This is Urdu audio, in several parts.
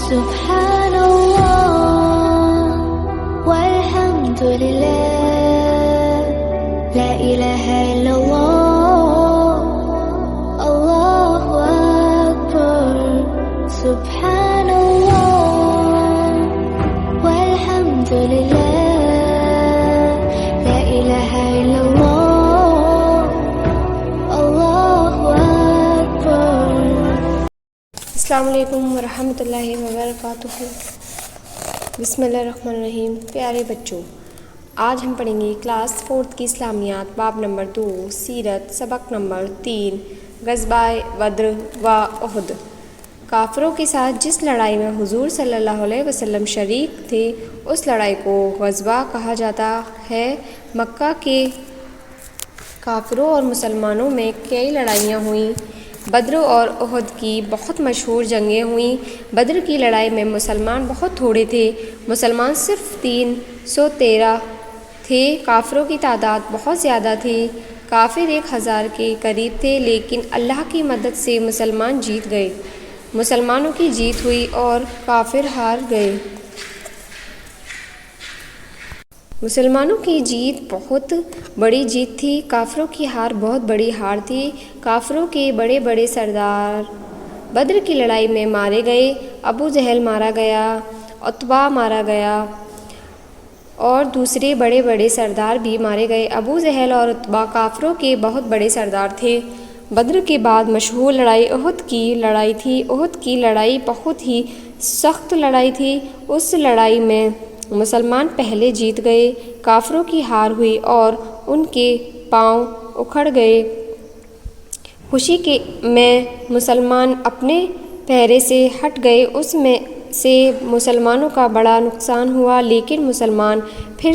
سبحان اللہ والحمد للہ لا الہ الا اللہ اللہ اکبر سبحان اللہ والحمد للہ لا الہ الا اللہ اللہ اکبر۔ السلام علیکم ورحمۃ اللہ وبرکاتہ۔ بسم اللہ الرحمن الرحیم۔ پیارے بچوں، آج ہم پڑھیں گے کلاس 4 کی اسلامیات، باب نمبر 2 سیرت، سبق نمبر 3 غزوہ بدر و احد۔ کافروں کے ساتھ جس لڑائی میں حضور صلی اللہ علیہ وسلم شریک تھے اس لڑائی کو غزوہ کہا جاتا ہے۔ مکہ کے کافروں اور مسلمانوں میں کئی لڑائیاں ہوئیں۔ بدر اور احد کی بہت مشہور جنگیں ہوئیں۔ بدر کی لڑائی میں مسلمان بہت تھوڑے تھے، مسلمان صرف 313 تھے، کافروں کی تعداد بہت زیادہ تھی، کافر 1000 کے قریب تھے، لیکن اللہ کی مدد سے مسلمان جیت گئے، مسلمانوں کی جیت ہوئی اور کافر ہار گئے۔ مسلمانوں کی جیت بہت بڑی جیت تھی، کافروں کی ہار بہت بڑی ہار تھی۔ کافروں کے بڑے بڑے سردار بدر کی لڑائی میں مارے گئے، ابو جہل مارا گیا، عتبہ مارا گیا اور دوسرے بڑے بڑے سردار بھی مارے گئے۔ ابو جہل اور عتبہ کافروں کے بہت بڑے سردار تھے۔ بدر کے بعد مشہور لڑائی احد کی لڑائی تھی۔ احد کی لڑائی بہت ہی سخت لڑائی تھی۔ اس لڑائی میں مسلمان پہلے جیت گئے، کافروں کی ہار ہوئی اور ان کے پاؤں اکھڑ گئے۔ خوشی میں مسلمان اپنے پہرے سے ہٹ گئے، اس میں سے مسلمانوں کا بڑا نقصان ہوا، لیکن مسلمان پھر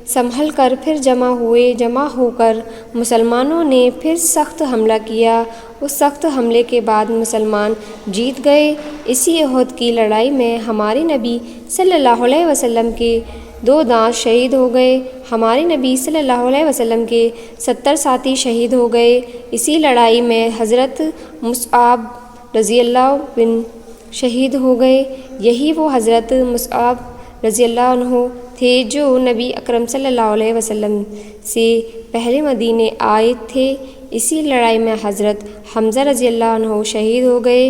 سنبھل کر پھر جمع ہوئے۔ جمع ہو کر مسلمانوں نے پھر سخت حملہ کیا، اس سخت حملے کے بعد مسلمان جیت گئے۔ اسی احد کی لڑائی میں ہمارے نبی صلی اللہ علیہ وسلم کے 2 دانت شہید ہو گئے، ہمارے نبی صلی اللہ علیہ وسلم کے 70 ساتھی شہید ہو گئے۔ اسی لڑائی میں حضرت مصعب رضی اللہ عنہ شہید ہو گئے۔ یہی وہ حضرت مصعب رضی اللہ عنہ تھے جو نبی اکرم صلی اللہ علیہ وسلم سے پہلے مدینے آئے تھے۔ اسی لڑائی میں حضرت حمزہ رضی اللہ عنہ شہید ہو گئے۔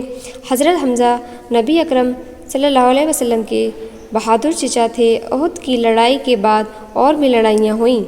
حضرت حمزہ نبی اکرم صلی اللہ علیہ وسلم کے بہادر چچا تھے۔ احد کی لڑائی کے بعد اور بھی لڑائیاں ہوئیں۔